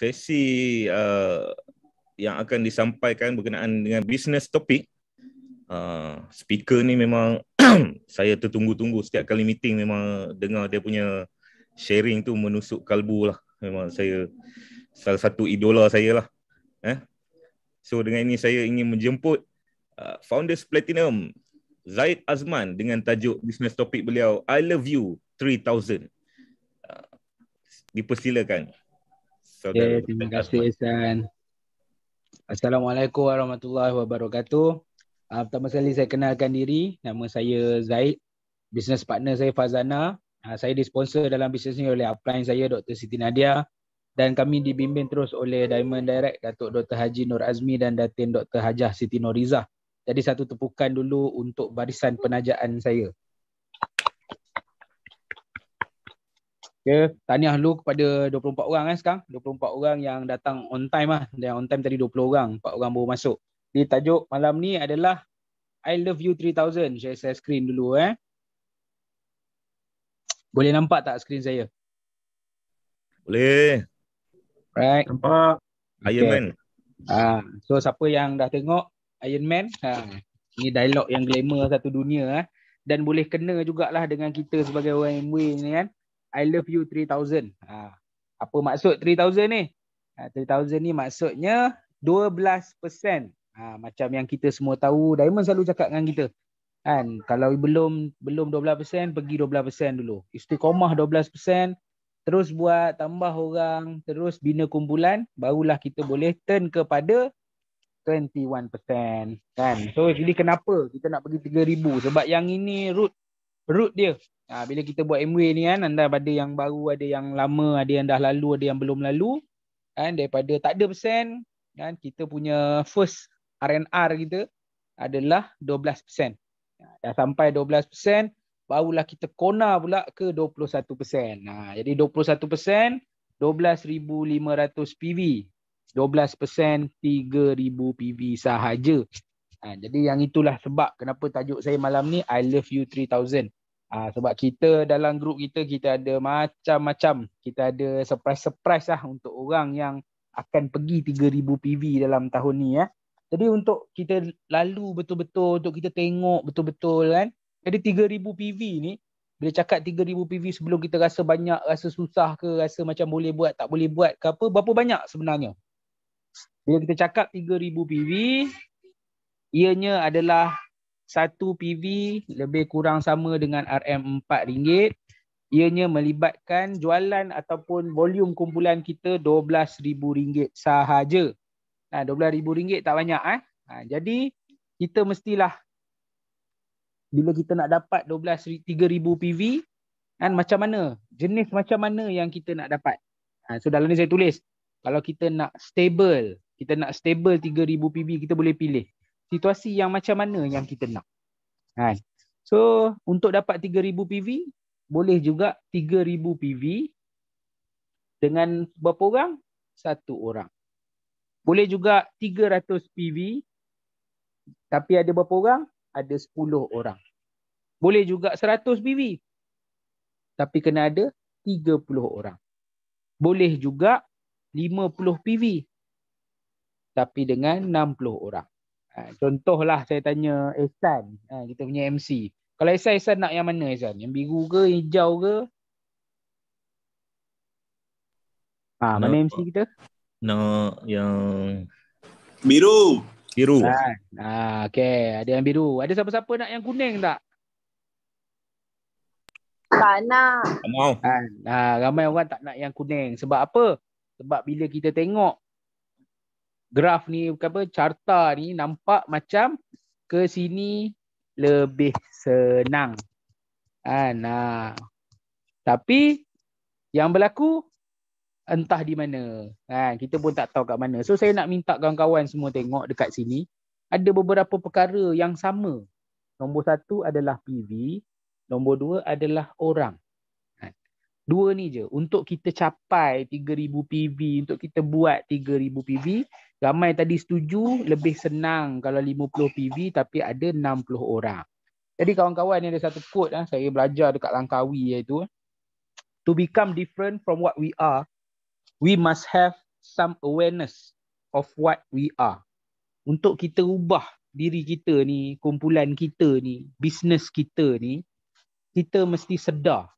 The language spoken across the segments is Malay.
sesi yang akan disampaikan berkenaan dengan business topik. Speaker ni memang saya tertunggu-tunggu setiap kali meeting, memang dengar dia punya sharing tu menusuk kalbu lah. Memang saya salah satu idola saya lah. So dengan ini saya ingin menjemput Founders Platinum Zaid Azman dengan tajuk business topik beliau I Love You 3000. Dipersilakan. Okay, terima kasih Ihsan. Assalamualaikum warahmatullahi wabarakatuh. Pertama sekali saya kenalkan diri, nama saya Zaid, business partner saya Fazana. Saya disponsor dalam bisnes ni oleh upline saya Dr. Siti Nadia, dan kami dibimbing terus oleh Diamond Direct Datuk Dr. Haji Nur Azmi dan Datin Dr. Hajah Siti Norizah. Jadi satu tepukan dulu untuk barisan penajaan saya. Okay, tahniah dulu kepada 24 orang sekarang. 24 orang yang datang on time lah. Yang on time tadi 20 orang, 4 orang baru masuk. Di tajuk malam ni adalah I Love You 3000. Saya screen dulu Boleh nampak tak screen saya? Boleh. Right. Nampak. Iron Man. So siapa yang dah tengok Iron Man, ni dialog yang glamour satu dunia dan boleh kena jugalah dengan kita sebagai orang MW ni kan. I love you 3000. Apa maksud 3000 ni? 3000 ni maksudnya 12%. Macam yang kita semua tahu, Diamond selalu cakap dengan kita. Kan, kalau belum 12%, pergi 12% dulu. Istiqomah 12%, terus buat tambah orang, terus bina kumpulan, barulah kita boleh turn kepada 21%. Kan? So jadi kenapa kita nak pergi 3000? Sebab yang ini root dia. Bila kita buat MW ni kan, anda ada yang baru, ada yang lama, ada yang dah lalu, ada yang belum lalu. Kan, daripada tak ada persen, kan, kita punya first R&R kita adalah 12%. Dah sampai 12%, barulah kita kona pula ke 21%. Jadi 21%, 12,500 PV. 12% 3,000 PV sahaja. Jadi yang itulah sebab kenapa tajuk saya malam ni I Love You 3000. Sebab kita dalam grup kita ada macam-macam. Kita ada surprise lah untuk orang yang akan pergi 3,000 PV dalam tahun ni Jadi untuk kita lalu betul-betul, untuk kita tengok betul-betul kan. Jadi 3,000 PV ni, bila cakap 3,000 PV sebelum kita rasa banyak, rasa susah ke, rasa macam boleh buat, tak boleh buat ke apa, berapa banyak sebenarnya? Bila kita cakap 3,000 PV, ianya adalah 1 PV lebih kurang sama dengan RM4. Ianya melibatkan jualan ataupun volume kumpulan kita RM12,000 sahaja. RM12,000 tak banyak Jadi kita mestilah bila kita nak dapat 3,000 PV kan, macam mana? Jenis macam mana yang kita nak dapat? So dalam ni saya tulis, kalau kita nak stable 3,000 PV, kita boleh pilih situasi yang macam mana yang kita nak. So untuk dapat 3,000 PV, boleh juga 3,000 PV dengan berapa orang? 1 orang. Boleh juga 300 PV, tapi ada berapa orang? Ada 10 orang. Boleh juga 100 PV, tapi kena ada 30 orang. Boleh juga 50 PV, tapi dengan 60 orang. Contohlah saya tanya Ihsan, kita punya MC. Kalau Ihsan nak yang mana Ihsan? Yang biru ke, hijau ke? Mana MC kita? Nak yang biru. Okey, ada yang biru. Ada siapa-siapa nak yang kuning tak? Tak nak. tak mau. Ramai orang tak nak yang kuning. Sebab apa? Sebab bila kita tengok graf ni, carta ni, nampak macam ke sini lebih senang. Tapi yang berlaku entah di mana. Kita pun tak tahu kat mana. So saya nak minta kawan-kawan semua tengok dekat sini. Ada beberapa perkara yang sama. Nombor 1 adalah PV. Nombor 2 adalah orang. 2 ni je. Untuk kita capai 3,000 PV, untuk kita buat 3,000 PV, ramai tadi setuju lebih senang kalau 50 PV tapi ada 60 orang. Jadi kawan-kawan ni ada satu quote saya belajar dekat Langkawi iaitu, to become different from what we are, we must have some awareness of what we are. Untuk kita ubah diri kita ni, kumpulan kita ni, bisnes kita ni, kita mesti sedar.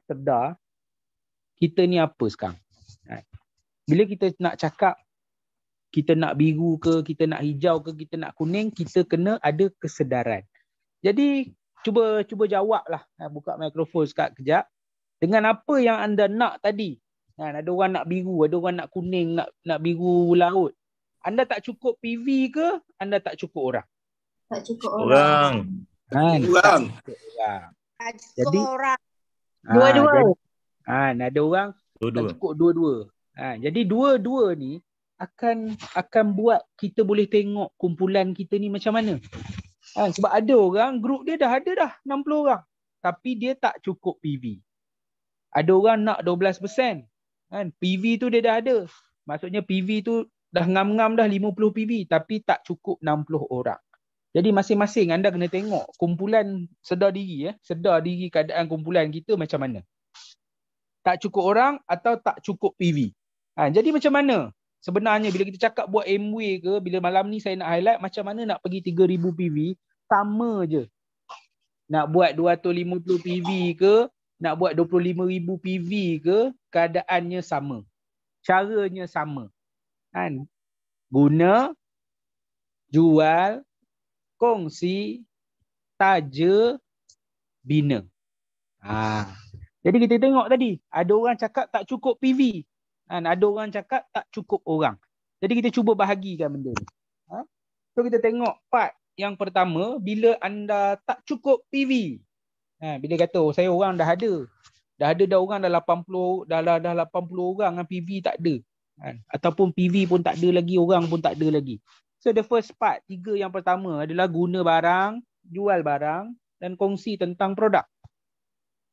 Sedar kita ni apa sekarang. Bila kita nak cakap, kita nak biru ke, kita nak hijau ke, kita nak kuning, kita kena ada kesedaran. Jadi cuba jawab lah. Buka mikrofon sekejap. Dengan apa yang anda nak tadi. Ada orang nak biru, ada orang nak kuning, nak biru laut. Anda tak cukup PV ke? Anda tak cukup orang? Tak cukup orang. Orang. Jadi Dua-dua. Ada orang tak cukup dua-dua. Jadi dua-dua ni akan buat kita boleh tengok kumpulan kita ni macam mana. Sebab ada orang, grup dia dah ada 60 orang. Tapi dia tak cukup PV. Ada orang nak 12%. PV tu dia dah ada. Maksudnya PV tu dah ngam-ngam dah 50 PV. Tapi tak cukup 60 orang. Jadi masing-masing anda kena tengok kumpulan, sedar diri. Sedar diri keadaan kumpulan kita macam mana. Tak cukup orang atau tak cukup PV. Jadi macam mana? Sebenarnya bila kita cakap buat MW ke, bila malam ni saya nak highlight macam mana nak pergi 3000 PV, sama je. Nak buat 250 PV ke, nak buat 25,000 PV ke, keadaannya sama. Caranya sama. Guna, jual, kongsi, taja, bina. Jadi kita tengok tadi, ada orang cakap tak cukup PV. Ada orang cakap tak cukup orang. Jadi kita cuba bahagikan benda ni. So kita tengok part yang pertama, bila anda tak cukup PV. Bila kata saya orang dah ada. Dah orang dah 80, dah 80 orang PV tak ada. Ataupun PV pun tak ada lagi, orang pun tak ada lagi. So the first part, 3 yang pertama adalah guna barang, jual barang dan kongsi tentang produk.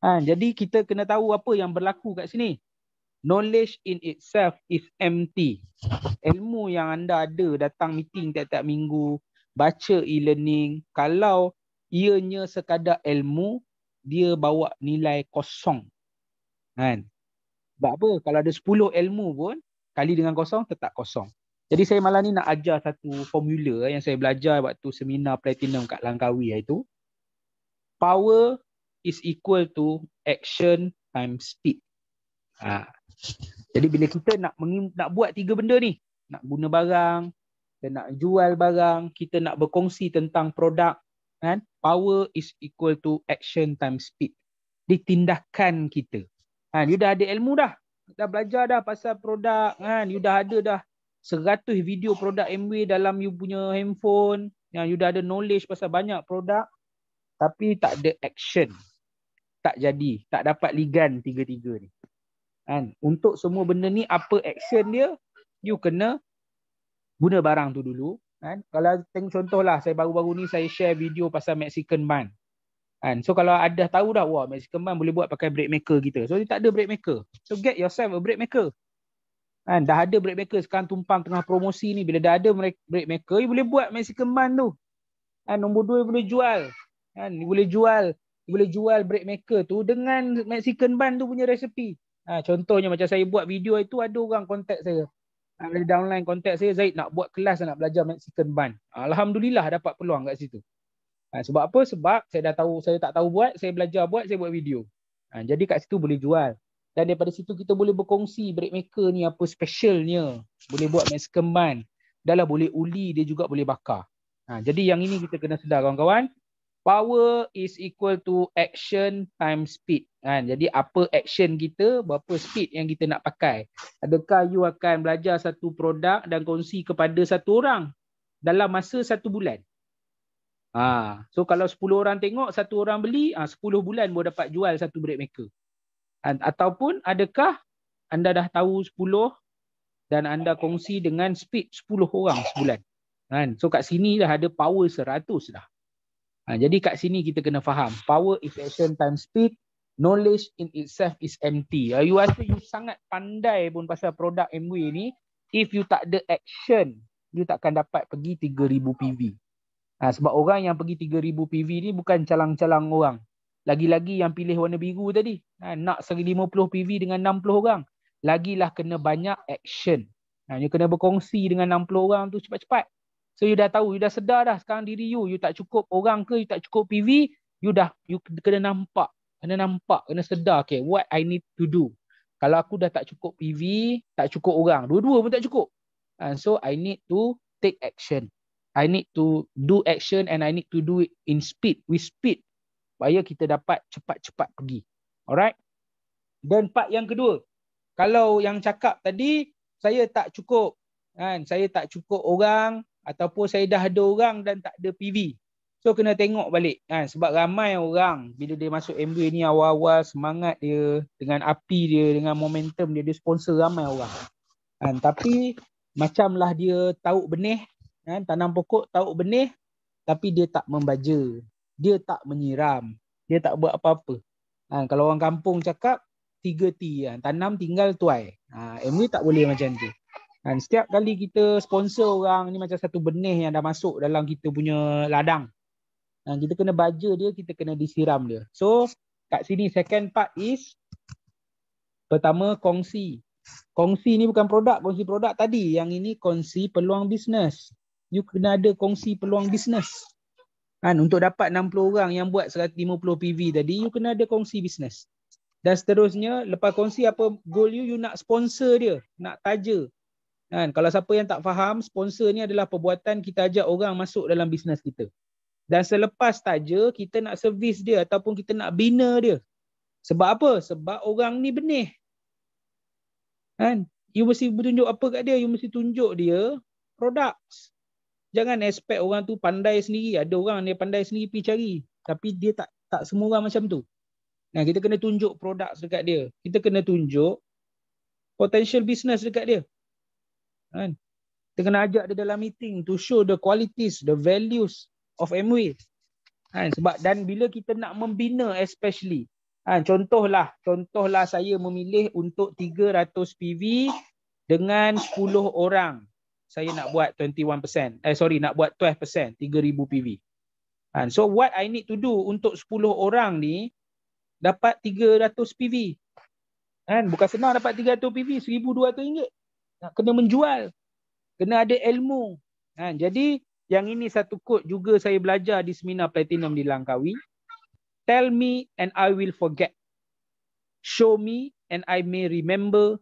Jadi kita kena tahu apa yang berlaku kat sini. Knowledge in itself is empty. Ilmu yang anda ada, datang meeting tiap-tiap minggu, baca e-learning, kalau ianya sekadar ilmu, dia bawa nilai kosong. Sebab apa? Kalau ada 10 ilmu pun, kali dengan kosong, tetap kosong. Jadi saya malam ni nak ajar satu formula yang saya belajar waktu seminar Platinum kat Langkawi itu. Power is equal to action times speed. Jadi bila kita nak buat 3 benda ni, nak guna barang, kita nak jual barang, kita nak berkongsi tentang produk, power is equal to action times speed. Di tindakan kita. You dah ada ilmu dah belajar dah pasal produk, you dah ada dah 100 video produk MW dalam you punya handphone, you dah ada knowledge pasal banyak produk, tapi tak ada action. Tak jadi, tak dapat ligan 3-3 ni. Untuk semua benda ni, apa action dia? You kena guna barang tu dulu. Kalau tengok contohlah, saya baru-baru ni saya share video pasal Mexican bun. So kalau ada tahu dah, wah Mexican bun boleh buat pakai brake maker kita. So dia tak ada brake maker. So get yourself a brake maker. Dah ada brake maker, sekarang tumpang tengah promosi ni. Bila dah ada brake maker, you boleh buat Mexican bun tu. Nombor 2, you boleh jual. You boleh jual brake maker tu dengan Mexican bun tu punya resepi. Contohnya macam saya buat video itu, ada orang kontak saya. Ada downline kontak saya, Zaid nak buat kelas, nak belajar Mexican bun. Alhamdulillah dapat peluang kat situ. Sebab apa? Sebab saya dah tahu, saya tak tahu buat, saya belajar buat, saya buat video. Jadi kat situ boleh jual. Dan daripada situ kita boleh berkongsi brake maker ni apa specialnya. Boleh buat Mexican bun. Dah lah boleh uli, dia juga boleh bakar. Jadi yang ini kita kena sedar kawan-kawan. Power is equal to action times speed. Jadi apa action kita, berapa speed yang kita nak pakai. Adakah you akan belajar satu produk dan kongsi kepada satu orang dalam masa 1 bulan? So kalau 10 orang tengok, 1 orang beli, 10 bulan baru dapat jual satu brake maker. Ataupun adakah anda dah tahu 10 dan anda kongsi dengan speed 10 orang sebulan. So kat sini dah ada power 100 dah. Jadi kat sini kita kena faham. Power is action times speed. Knowledge in itself is empty. You rasa you sangat pandai pun pasal produk MW ni. If you tak ada action, you takkan dapat pergi 3000 PV. Sebab orang yang pergi 3000 PV ni bukan calang-calang orang. Lagi-lagi yang pilih warna biru tadi. Nak 1050 PV dengan 60 orang. Lagilah kena banyak action. You kena berkongsi dengan 60 orang tu cepat-cepat. So you dah tahu, you dah sedar dah sekarang diri you tak cukup orang ke, you tak cukup PV, you kena nampak, kena sedar, okay, what I need to do. Kalau aku dah tak cukup PV, tak cukup orang, dua-dua pun tak cukup. So I need to take action. I need to do action and I need to do it with speed. Supaya kita dapat cepat-cepat pergi. Alright? Dan part yang kedua, kalau yang cakap tadi, saya tak cukup, saya tak cukup orang, ataupun saya dah ada orang dan tak ada PV. So kena tengok balik, sebab ramai orang bila dia masuk MBA ni awal-awal semangat dia, dengan api dia, dengan momentum dia, dia sponsor ramai orang. Tapi macamlah dia tauk benih, tanam pokok tauk benih, tapi dia tak membaja, dia tak menyiram, dia tak buat apa-apa. Kalau orang kampung cakap 3T, tanam tinggal tuai. MBA tak boleh macam tu. Setiap kali kita sponsor orang ni macam satu benih yang dah masuk dalam kita punya ladang. Kita kena baja dia, kita kena disiram dia. So kat sini second part is, pertama kongsi. Kongsi ni bukan produk, kongsi produk tadi. Yang ini kongsi peluang bisnes. You kena ada kongsi peluang bisnes. Untuk dapat 60 orang yang buat 150 PV tadi, you kena ada kongsi bisnes. Dan seterusnya, lepas kongsi apa goal you nak sponsor dia, nak taja. Kalau siapa yang tak faham, sponsor ni adalah perbuatan kita ajak orang masuk dalam bisnes kita. Dan selepas taja, kita nak servis dia ataupun kita nak bina dia. Sebab apa? Sebab orang ni benih. You mesti tunjuk apa kat dia? You mesti tunjuk dia produk. Jangan expect orang tu pandai sendiri. Ada orang dia pandai sendiri pergi cari. Tapi dia tak semua orang macam tu. Kita kena tunjuk produk dekat dia. Kita kena tunjuk potential business dekat dia. Kita kena ajak dia dalam meeting to show the qualities, the values of Amway. Sebab dan bila kita nak membina especially, contohlah saya memilih untuk 300 PV dengan 10 orang. Saya nak buat 21%. Nak buat 12%, 3,000 PV. So what I need to do untuk 10 orang ni dapat 300 PV. Bukan senang dapat 300 PV, RM1,200. Kena menjual, kena ada ilmu. Jadi yang ini satu quote juga saya belajar di seminar Platinum di Langkawi. Tell me and I will forget. Show me and I may remember.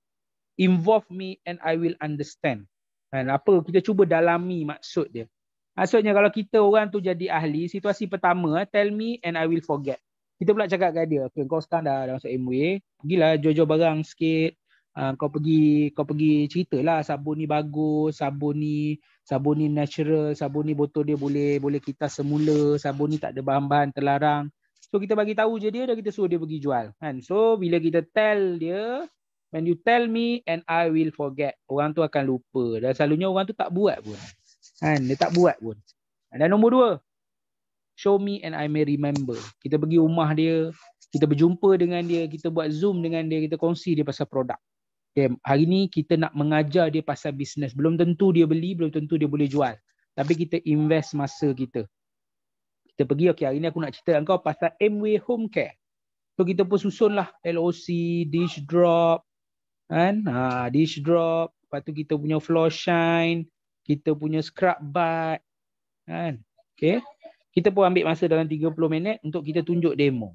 Involve me and I will understand. Apa? Kita cuba dalami maksud dia. Maksudnya kalau kita orang tu jadi ahli, situasi pertama, tell me and I will forget. Kita pula cakap kat dia, okay, kau sekarang dah masuk MWA, pergilah jual-jual barang sikit. Kau pergi ceritalah sabun ni bagus, sabun ni natural, sabun ni botol dia boleh kita semula, sabun ni tak ada bahan-bahan terlarang. So kita bagi tahu je dia, dah kita suruh dia pergi jual. So bila kita tell dia, when you tell me and I will forget, orang tu akan lupa. Dan selalunya orang tu tak buat pun. Dia tak buat pun. Dan nombor 2, show me and I may remember. Kita pergi rumah dia, kita berjumpa dengan dia, kita buat Zoom dengan dia, kita kongsi dia pasal produk. Okay, hari ni kita nak mengajar dia pasal bisnes. Belum tentu dia beli, belum tentu dia boleh jual. Tapi kita invest masa kita. Kita pergi, okay, hari ni aku nak cerita dengan kau pasal Amway Home Care. So kita pun susunlah LOC, dish drop, dish drop, lepas tu kita punya floor shine, kita punya scrub bath, okay. Kita pun ambil masa dalam 30 minit untuk kita tunjuk demo.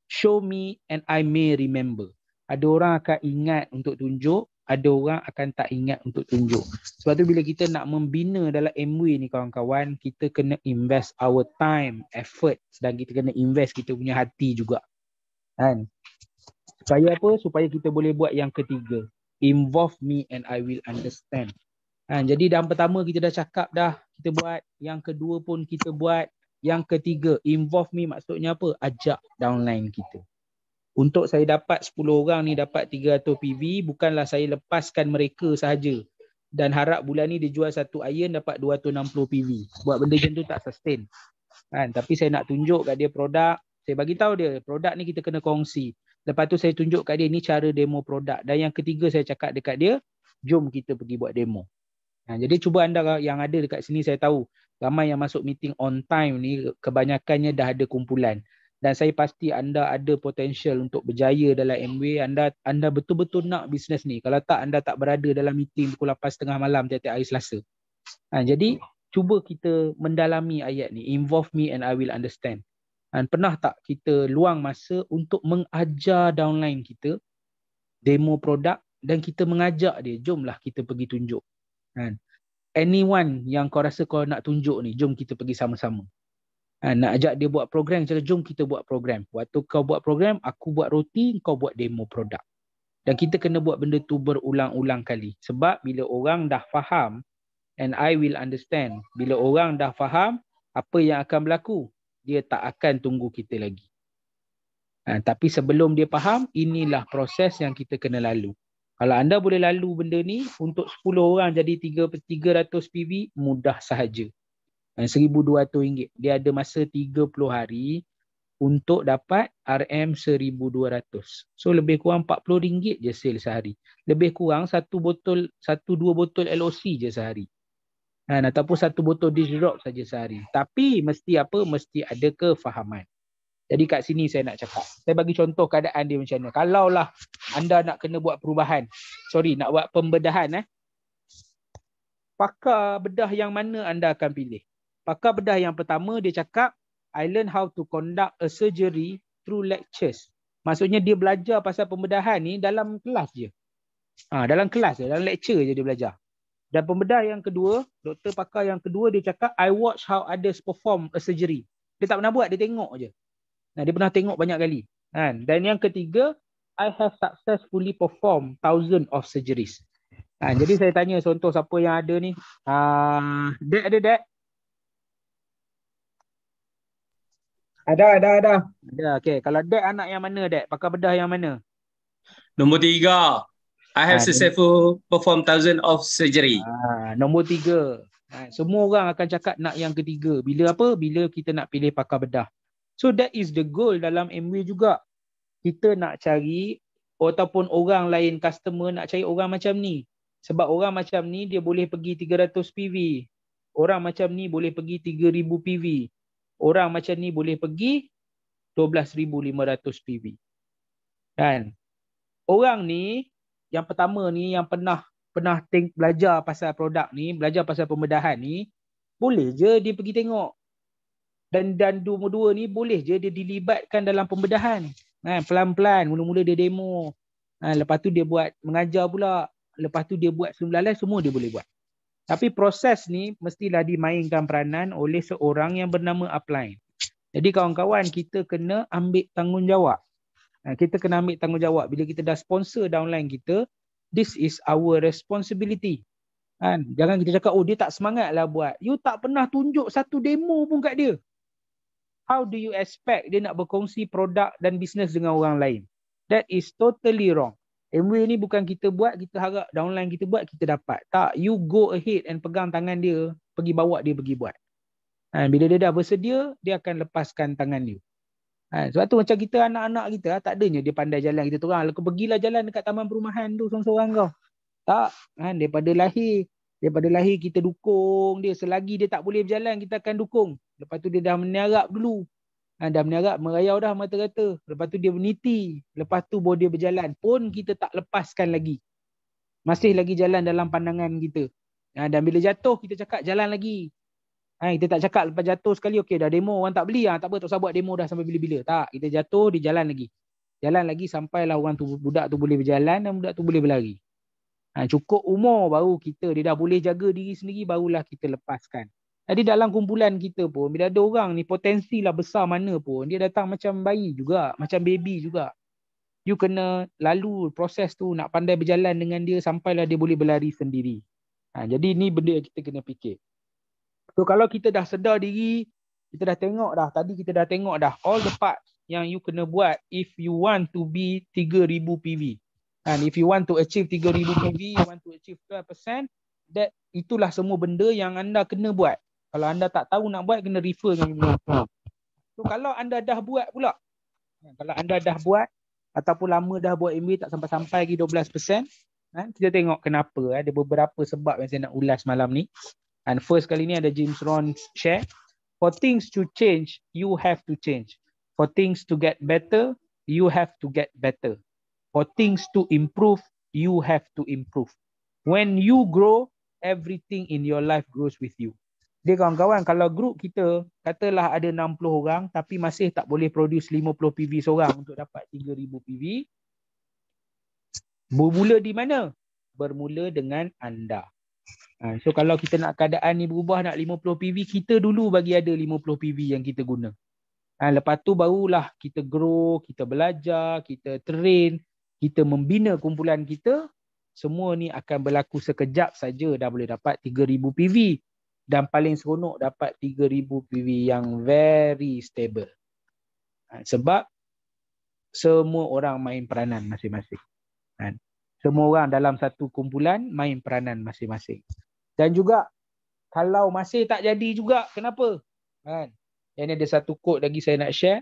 Show me and I may remember. Ada orang akan ingat untuk tunjuk, ada orang akan tak ingat untuk tunjuk. Sebab tu bila kita nak membina dalam Amway ni kawan-kawan, kita kena invest our time, effort, dan kita kena invest kita punya hati juga. Supaya apa? Supaya kita boleh buat yang ketiga. Involve me and I will understand. Jadi dalam pertama kita dah cakap dah, kita buat. Yang kedua pun kita buat. Yang ketiga, involve me maksudnya apa? Ajak downline kita. Untuk saya dapat 10 orang ni dapat 300 PV, bukanlah saya lepaskan mereka sahaja dan harap bulan ni dia jual satu iron dapat 260 PV. Buat benda macam tu tak sustain. Tapi saya nak tunjuk kat dia produk. Saya bagi tahu dia, produk ni kita kena kongsi. Lepas tu saya tunjuk kat dia ni cara demo produk. Dan yang ketiga saya cakap dekat dia, jom kita pergi buat demo. Jadi cuba anda yang ada dekat sini, saya tahu ramai yang masuk meeting on time ni kebanyakannya dah ada kumpulan. Dan saya pasti anda ada potensial untuk berjaya dalam Amway. Anda betul-betul nak bisnes ni. Kalau tak, anda tak berada dalam meeting pukul 8.30 malam tiap-tiap hari Selasa. Jadi cuba kita mendalami ayat ni. Involve me and I will understand. Pernah tak kita luang masa untuk mengajar downline kita demo produk dan kita mengajak dia, jomlah kita pergi tunjuk. Anyone yang kau rasa kau nak tunjuk ni, jom kita pergi sama-sama. Nak ajak dia buat program, cakap jom kita buat program. Waktu kau buat program, aku buat roti, kau buat demo produk. Dan kita kena buat benda tu berulang-ulang kali. Sebab bila orang dah faham, and I will understand, bila orang dah faham apa yang akan berlaku, dia tak akan tunggu kita lagi. Tapi sebelum dia faham, inilah proses yang kita kena lalu. Kalau anda boleh lalu benda ni, untuk 10 orang jadi 300 PV, mudah sahaja. RM1,200. Dia ada masa 30 hari untuk dapat RM1,200. So lebih kurang RM40 je sale sehari. Lebih kurang 1-2 botol LOC je sehari. Ataupun 1 botol dish drop saja sehari. Tapi mesti apa? Mesti ada kefahaman. Jadi kat sini saya nak cakap. Saya bagi contoh keadaan dia macam mana. Kalaulah anda nak kena buat perubahan. Nak buat pembedahan. Pakar bedah yang mana anda akan pilih? Pakar bedah yang pertama dia cakap, I learn how to conduct a surgery through lectures. Maksudnya dia belajar pasal pembedahan ni dalam kelas je. Dalam kelas je, dalam lecture je dia belajar. Dan pembedah yang kedua, doktor pakar yang kedua dia cakap, I watch how others perform a surgery. Dia tak pernah buat, dia tengok je. Dia pernah tengok banyak kali. Dan yang ketiga, I have successfully performed thousands of surgeries. Jadi saya tanya contoh siapa yang ada ni. Dek ada dek? Ada. Okey. Kalau dek anak yang mana dek? Pakar bedah yang mana? Nombor 3. I have successful perform thousands of surgery. Nombor 3. Semua orang akan cakap nak yang ketiga. Bila apa? Bila kita nak pilih pakar bedah. So that is the goal dalam Amway juga. Kita nak cari ataupun orang lain customer nak cari orang macam ni. Sebab orang macam ni dia boleh pergi 300 PV. Orang macam ni boleh pergi 3,000 PV. Orang macam ni boleh pergi 12,500 PV. Dan orang ni yang pertama ni yang pernah belajar pasal produk ni, belajar pasal pembedahan ni, boleh je dia pergi tengok. Dan nombor 2 ni boleh je dia dilibatkan dalam pembedahan. Pelan-pelan, mula-mula dia demo. Lepas tu dia buat mengajar pula. Lepas tu dia buat semula semua dia boleh buat. Tapi proses ni mestilah dimainkan peranan oleh seorang yang bernama upline. Jadi kawan-kawan, kita kena ambil tanggungjawab. Kita kena ambil tanggungjawab. Bila kita dah sponsor downline kita, this is our responsibility. Jangan kita cakap, dia tak semangat lah buat. You tak pernah tunjuk satu demo pun kat dia. How do you expect dia nak berkongsi produk dan bisnes dengan orang lain? That is totally wrong. Amway ni bukan kita buat, kita harap downline kita buat, kita dapat. Tak, you go ahead and pegang tangan dia, pergi bawa dia pergi buat. Bila dia dah bersedia, dia akan lepaskan tangan dia. Sebab tu macam kita anak-anak kita, tak adanya dia pandai jalan. Kita terang, kau pergilah jalan dekat taman perumahan tu seorang-seorang kau. Tak, daripada lahir kita dukung dia. Selagi dia tak boleh berjalan, kita akan dukung. Lepas tu dia dah meniarap dulu. Dah meniarap, merayau dah mata-kata. Lepas tu dia meniti. Lepas tu baru dia berjalan. Pun kita tak lepaskan lagi. Masih lagi jalan dalam pandangan kita. Dan bila jatuh, kita cakap jalan lagi. Kita tak cakap lepas jatuh sekali, okey dah demo orang tak beli. Tak apa, tak usah buat demo dah sampai bila-bila. Tak, kita jatuh, dia jalan lagi. Jalan lagi sampailah orang tu, budak tu boleh berjalan dan budak tu boleh berlari. Cukup umur baru dia dah boleh jaga diri sendiri, barulah kita lepaskan. Jadi dalam kumpulan kita pun, bila ada orang ni potensi lah besar mana pun, dia datang macam bayi juga, macam baby juga. You kena lalu proses tu, nak pandai berjalan dengan dia sampailah dia boleh berlari sendiri. Jadi ni benda yang kita kena fikir. So kalau kita dah sedar diri, kita dah tengok dah, tadi kita dah tengok dah all the parts yang you kena buat if you want to be 3,000 PV. And if you want to achieve 3,000 PV, you want to achieve 12%, itulah semua benda yang anda kena buat. Kalau anda tak tahu nak buat, kena refer dengan benda. So kalau anda dah buat pula, kalau anda dah buat ataupun lama dah buat Amway tak sampai-sampai lagi 12%, kita tengok kenapa. Ada beberapa sebab yang saya nak ulas malam ni. And first kali ni ada James Ron share, for things to change, you have to change. For things to get better, you have to get better. For things to improve, you have to improve. When you grow, everything in your life grows with you. Dia kawan-kawan, kalau group kita, katalah ada 60 orang tapi masih tak boleh produce 50 PV seorang untuk dapat 3,000 PV. Bermula di mana? Bermula dengan anda. So kalau kita nak keadaan ni berubah nak 50 PV, kita dulu bagi ada 50 PV yang kita guna. Lepas tu barulah kita grow, kita belajar, kita train, kita membina kumpulan kita. Semua ni akan berlaku sekejap saja dah boleh dapat 3,000 PV. Dan paling seronok dapat 3,000 PV yang very stable. Sebab semua orang main peranan masing-masing. Semua orang dalam satu kumpulan main peranan masing-masing. Dan juga kalau masih tak jadi juga, kenapa? Yang ni ada satu quote lagi saya nak share.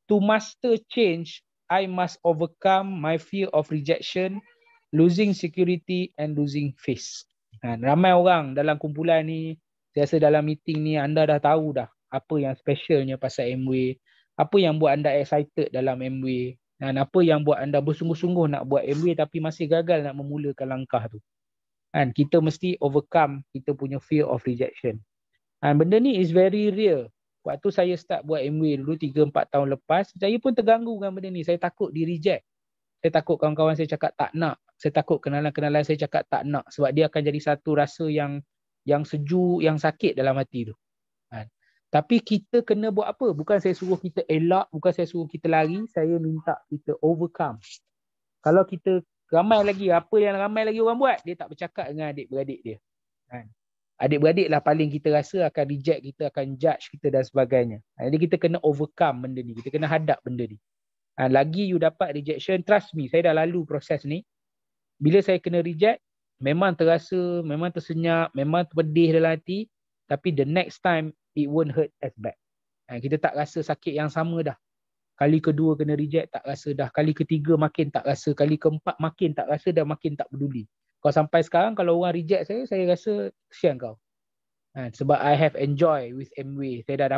To master change, I must overcome my fear of rejection, losing security and losing face. Ramai orang dalam kumpulan ni, saya rasa dalam meeting ni anda dah tahu dah apa yang specialnya pasal Amway, apa yang buat anda excited dalam Amway, dan apa yang buat anda bersungguh-sungguh nak buat Amway tapi masih gagal nak memulakan langkah tu. Kita mesti overcome kita punya fear of rejection. Benda ni is very real. Waktu saya start buat Amway dulu 3-4 tahun lepas, saya pun terganggu dengan benda ni. Saya takut di reject. Saya takut kawan-kawan saya cakap tak nak. Saya takut kenalan-kenalan saya cakap tak nak. Sebab dia akan jadi satu rasa yang sejuk, yang sakit dalam hati tu. Tapi kita kena buat apa? Bukan saya suruh kita elak, bukan saya suruh kita lari, saya minta kita overcome. Kalau kita ramai lagi, apa yang ramai lagi orang buat, dia tak bercakap dengan adik-beradik dia. Adik-beradik lah paling kita rasa akan reject kita, akan judge kita dan sebagainya. Jadi kita kena overcome benda ni, kita kena hadap benda ni. Lagi you dapat rejection, trust me, saya dah lalu proses ni. Bila saya kena reject, memang terasa, memang tersenyap, memang pedih dalam hati. Tapi the next time, it won't hurt as bad. Kita tak rasa sakit yang sama dah. Kali kedua kena reject, tak rasa dah. Kali ketiga makin tak rasa. Kali keempat makin tak rasa dan makin tak peduli. Kalau sampai sekarang, kalau orang reject saya rasa kesian kau. Sebab I have enjoy with Amway. Saya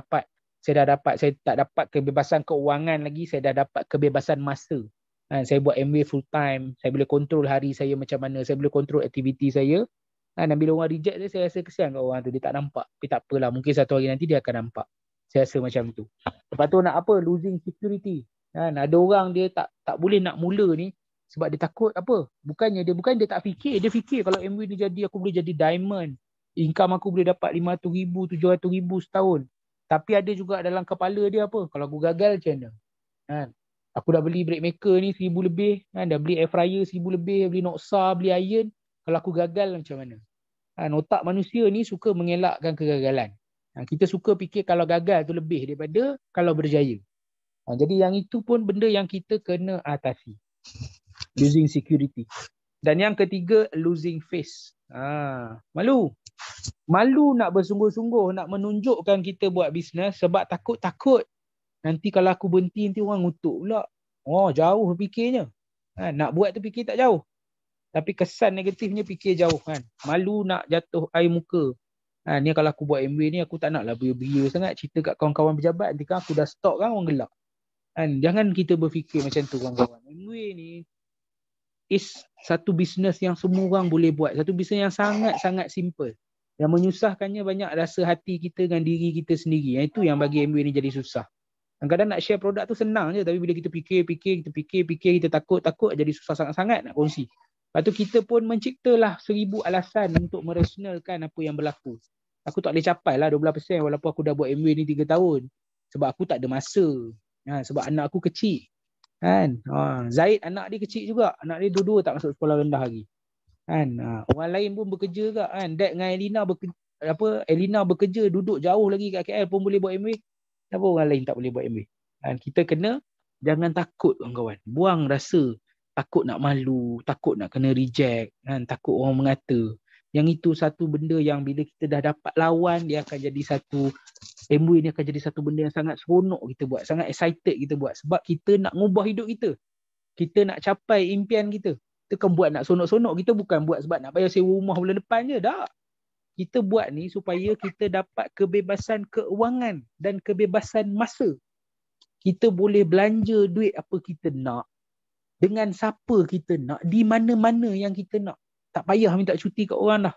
tak dapat kebebasan keuangan lagi, saya dah dapat kebebasan masa. Saya buat Amway full time, saya boleh kontrol hari saya macam mana, saya boleh kontrol aktiviti saya. Dan bila orang reject saya rasa kesian kat orang tu, dia tak nampak. Tapi tak apalah, mungkin satu hari nanti dia akan nampak. Saya rasa macam tu. Lepas tu nak apa? Losing security. Ada orang dia tak boleh nak mula ni sebab dia takut apa? Bukan dia tak fikir, dia fikir kalau Amway ni jadi, aku boleh jadi diamond. Income aku boleh dapat 500,000, 700,000 setahun. Tapi ada juga dalam kepala dia apa? Kalau aku gagal macam mana? Aku dah beli brake maker ni 1,000 lebih, dah beli air fryer 1,000 lebih, beli Noxa, beli iron. Kalau aku gagal macam mana? Otak manusia ni suka mengelakkan kegagalan. Kita suka fikir kalau gagal tu lebih daripada kalau berjaya. Jadi yang itu pun benda yang kita kena atasi. Losing security. Dan yang ketiga, losing face. Malu. Malu nak bersungguh-sungguh, nak menunjukkan kita buat bisnes sebab takut-takut. Nanti kalau aku berhenti, nanti orang ngutuk pula. Jauh fikirnya. Nak buat tu fikir tak jauh. Tapi kesan negatifnya fikir jauh kan. Malu nak jatuh air muka. Ni kalau aku buat Amway ni, aku tak nak lah beria-beria sangat. Cerita kat kawan-kawan pejabat, nanti kan aku dah stop kan orang gelak. Jangan kita berfikir macam tu kawan-kawan. Amway ni is satu bisnes yang semua orang boleh buat. Satu bisnes yang sangat-sangat simple. Yang menyusahkannya banyak rasa hati kita dengan diri kita sendiri. Itu yang bagi Amway ni jadi susah. Kadang-kadang nak share produk tu senang je. Tapi bila kita fikir, kita takut jadi susah sangat-sangat nak kongsi. Lepas tu kita pun menciptalah 1,000 alasan untuk merasionalkan apa yang berlaku. Aku tak boleh capai lah 12% walaupun aku dah buat Amway ni 3 tahun. Sebab aku tak ada masa. Sebab anak aku kecil. Zaid anak dia kecil juga. Anak dia dua-dua tak masuk sekolah rendah lagi. Orang lain pun bekerja juga. Dad dengan Elina bekerja duduk jauh lagi kat KL pun boleh buat Amway. Kenapa orang lain tak boleh buat Amway? Kita kena jangan takut kawan-kawan. Buang rasa takut nak malu, takut nak kena reject, takut orang mengata. Yang itu satu benda yang bila kita dah dapat lawan, dia akan jadi satu, Amway ni akan jadi satu benda yang sangat seronok kita buat, sangat excited kita buat. Sebab kita nak ngubah hidup kita. Kita nak capai impian kita. Kita kan buat nak sonok-sonok, kita bukan buat sebab nak bayar sewa rumah bulan depan je, tak. Kita buat ni supaya kita dapat kebebasan keuangan dan kebebasan masa. kita boleh belanja duit apa kita nak, dengan siapa kita nak, di mana-mana yang kita nak. Tak payah minta cuti kat orang dah.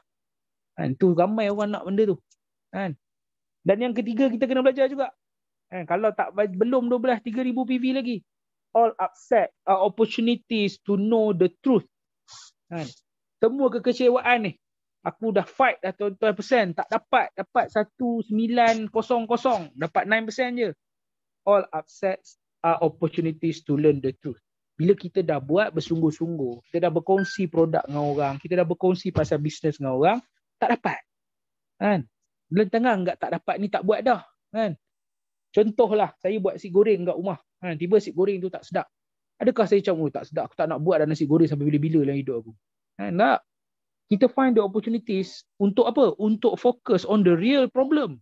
Kan? Tu ramai orang nak benda tu. Kan? Dan yang ketiga, kita kena belajar juga. Kan? Kalau tak belum 12, 3,000 PV lagi. All upset are opportunities to know the truth. Kan? Semua kekecewaan ni, aku dah fight dah tuan-tuan persen, tak dapat 1900, dapat 9% je. All upsets are opportunities to learn the truth. Bila kita dah buat bersungguh-sungguh, kita dah berkongsi produk dengan orang, kita dah berkongsi pasal bisnes dengan orang, tak dapat. Kan? Bulan tengah enggak tak dapat ni, tak buat dah. Kan? Contohlah, saya buat nasi goreng kat rumah. Kan? Tiba nasi goreng tu tak sedap. Adakah saya macam, tak sedap, aku tak nak buat dah nasi goreng sampai bila-bila dalam hidup aku. Kan? Tak. Kita find the opportunities untuk apa? Untuk fokus on the real problem.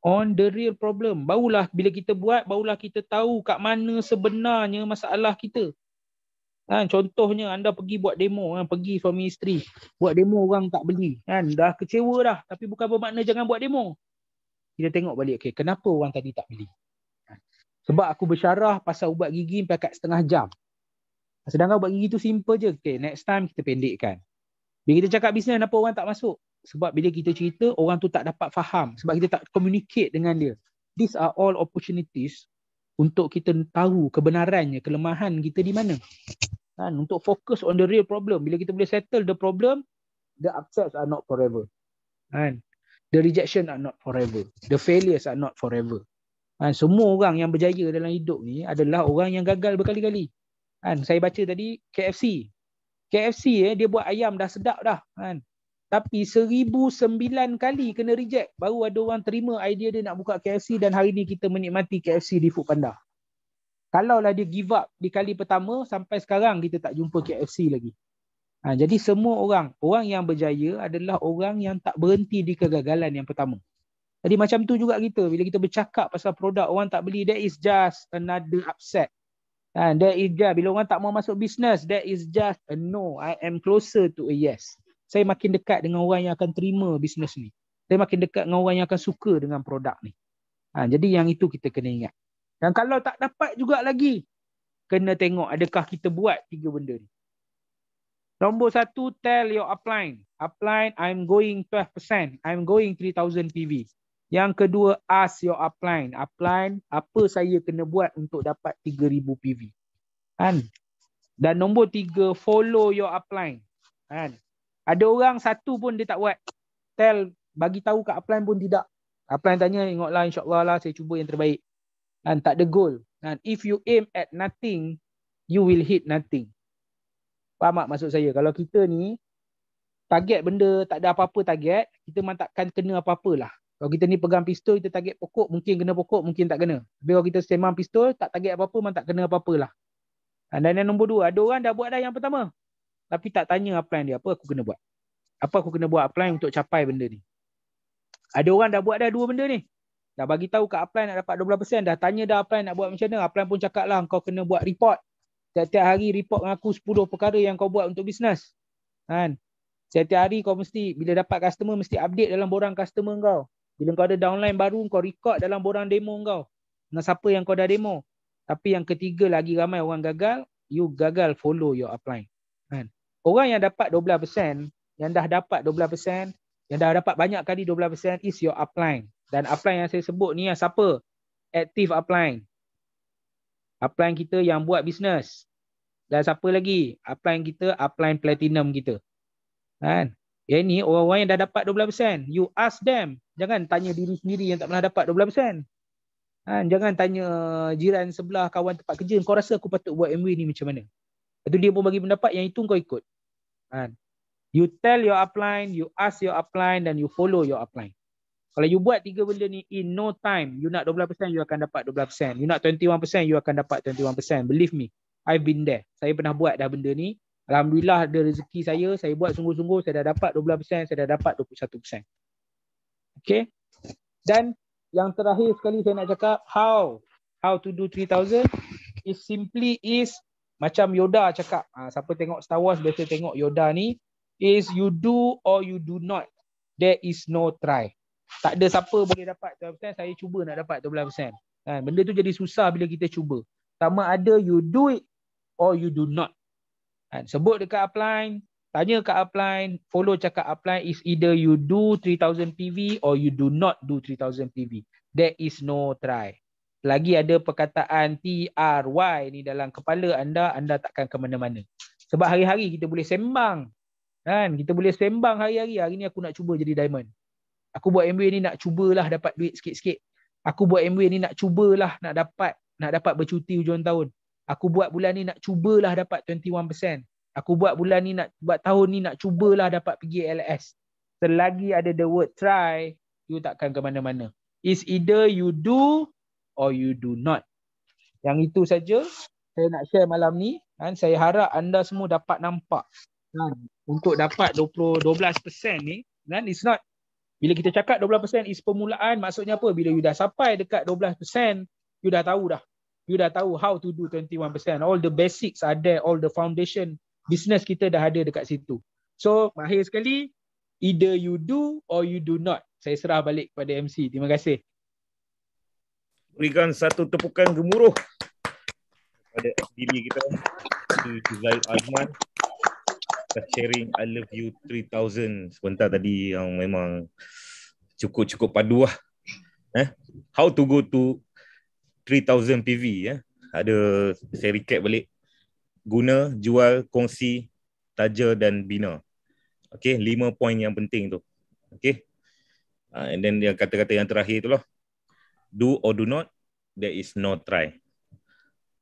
On the real problem. Barulah bila kita buat, barulah kita tahu kat mana sebenarnya masalah kita. Kan? Contohnya anda pergi buat demo, kan? Pergi suami isteri, buat demo orang tak beli. Kan? Dah kecewa dah. Tapi bukan bermakna jangan buat demo. Kita tengok balik, okay, kenapa orang tadi tak beli? Sebab aku bersyarah pasal ubat gigi pakai setengah jam. Sedangkan ubat gigi tu simple je. Okay, next time kita pendekkan. Bila kita cakap bisnes, kenapa orang tak masuk? Sebab bila kita cerita, orang tu tak dapat faham. Sebab kita tak communicate dengan dia. These are all opportunities untuk kita tahu kebenarannya, kelemahan kita di mana. Kan? Untuk fokus on the real problem. Bila kita boleh settle the problem, the upsets are not forever. Kan? The rejection are not forever. The failures are not forever. Kan? Semua orang yang berjaya dalam hidup ni adalah orang yang gagal berkali-kali. Kan? Saya baca tadi KFC. KFC dia buat ayam dah sedap dah. Kan? Tapi 1009 kali kena reject. Baru ada orang terima idea dia nak buka KFC dan hari ni kita menikmati KFC di Foodpanda. Kalaulah dia give up di kali pertama, sampai sekarang kita tak jumpa KFC lagi. Jadi semua orang yang berjaya adalah orang yang tak berhenti di kegagalan yang pertama. Jadi macam tu juga kita. Bila kita bercakap pasal produk orang tak beli, that is just another upset. That is just, bila orang tak mau masuk bisnes, that is just a no. I am closer to a yes. Saya makin dekat dengan orang yang akan terima bisnes ni. Saya makin dekat dengan orang yang akan suka dengan produk ni. Jadi yang itu kita kena ingat. Dan kalau tak dapat juga lagi, kena tengok adakah kita buat 3 benda ni. Nombor 1, tell your upline. Upline, I'm going 12%. I'm going 3,000 PV. Yang kedua, ask your upline. Upline, apa saya kena buat untuk dapat 3,000 PV? Kan? Dan nombor 3, follow your upline. Kan? Ada orang satu pun dia tak buat. Bagi tahu kat upline pun tidak. Upline tanya, tengoklah insyaAllah lah, saya cuba yang terbaik. Dan tak ada goal. Dan if you aim at nothing, you will hit nothing. Faham tak maksud saya? Kalau kita ni target benda, tak ada apa-apa target, kita memang takkan kena apa-apa lah. Kalau kita ni pegang pistol, kita target pokok, mungkin kena pokok, mungkin tak kena. Tapi kalau kita sembang pistol, tak target apa-apa, memang tak kena apa-apa lah. Dan yang nombor 2, ada orang dah buat dah yang pertama. Tapi tak tanya upline dia, apa aku kena buat? Apa aku kena buat upline untuk capai benda ni? Ada orang dah buat dah 2 benda ni. Dah bagi tahu kat upline nak dapat 12%, dah tanya dah upline nak buat macam mana. Upline pun cakap lah, kau kena buat report. Setiap hari report dengan aku 10 perkara yang kau buat untuk bisnes. Kan? Setiap hari kau mesti, bila dapat customer, mesti update dalam borang customer kau. Bila kau ada downline baru, kau record dalam borang demo kau. Dengan siapa yang kau dah demo. Tapi yang ketiga, lagi ramai orang gagal, you gagal follow your upline. Kan? Orang yang dapat 12%, yang dah dapat 12%, yang dah dapat banyak kali 12% is your upline. Dan upline yang saya sebut ni siapa? Active upline. Upline kita yang buat bisnes. Dan siapa lagi? Upline kita, upline platinum kita. Kan? Yang ni orang-orang yang dah dapat 12%. You ask them. Jangan tanya diri sendiri yang tak pernah dapat 12%. Jangan tanya jiran sebelah, kawan tempat kerja. Kau rasa aku patut buat MW ni macam mana? Lepas tu dia pun bagi pendapat, yang itu kau ikut. You tell your upline, you ask your upline, dan you follow your upline. Kalau you buat 3 benda ni, in no time, you nak 12%, you akan dapat 12%. You nak 21%, you akan dapat 21%. Believe me, I've been there. Saya pernah buat dah benda ni. Alhamdulillah ada rezeki saya buat sungguh-sungguh, saya dah dapat 12%, saya dah dapat 21%. Okay? Dan yang terakhir sekali saya nak cakap, how to do 3,000 is simply macam Yoda cakap. Siapa tengok Star Wars biasa tengok Yoda ni, is you do or you do not. There is no try. Tak ada siapa boleh dapat 12%, saya cuba nak dapat 12%. Kan? Benda tu jadi susah bila kita cuba. Sama ada you do it or you do not. Kan? Sebut dekat upline, tanya kat upline, follow cakap upline is either you do 3000 PV or you do not do 3000 PV. There is no try. Lagi ada perkataan TRY ni dalam kepala anda takkan ke mana-mana. Sebab hari-hari kita boleh sembang. Kan? Kita boleh sembang hari-hari. Hari ni aku nak cuba jadi diamond. Aku buat MBA ni nak cubalah dapat duit sikit-sikit. Aku buat MBA ni nak cubalah nak dapat bercuti hujung tahun. Aku buat bulan ni nak cubalah dapat 21%. Aku buat bulan ni buat tahun ni nak cubalah dapat pergi LS. Selagi ada the word try, you takkan ke mana-mana. It's either you do or you do not. Yang itu saja saya nak share malam ni. Kan? Saya harap anda semua dapat nampak. Kan? Untuk dapat 12% ni, kan? It's not, bila kita cakap 12% is permulaan, maksudnya apa? Bila you dah sampai dekat 12%, you dah tahu dah. You dah tahu how to do 21%. All the basics are there, all the foundation business kita dah ada dekat situ. So, akhir sekali, either you do or you do not. Saya serah balik kepada MC. Terima kasih. Berikan satu tepukan gemuruh kepada diri kita, Zaid Azman, sharing I love you 3000 sebentar tadi yang memang cukup padu lah. How to go to 3000 PV Ada, saya recap balik. Guna, jual, kongsi, taja dan bina. Okay, 5 poin yang penting tu. Okay. And then yang kata-kata yang terakhir tu lah. Do or do not, there is no try.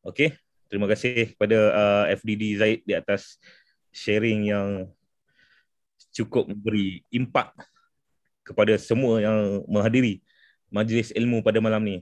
Okay. Terima kasih kepada FDD Zaid di atas sharing yang cukup memberi impak kepada semua yang menghadiri majlis ilmu pada malam ni.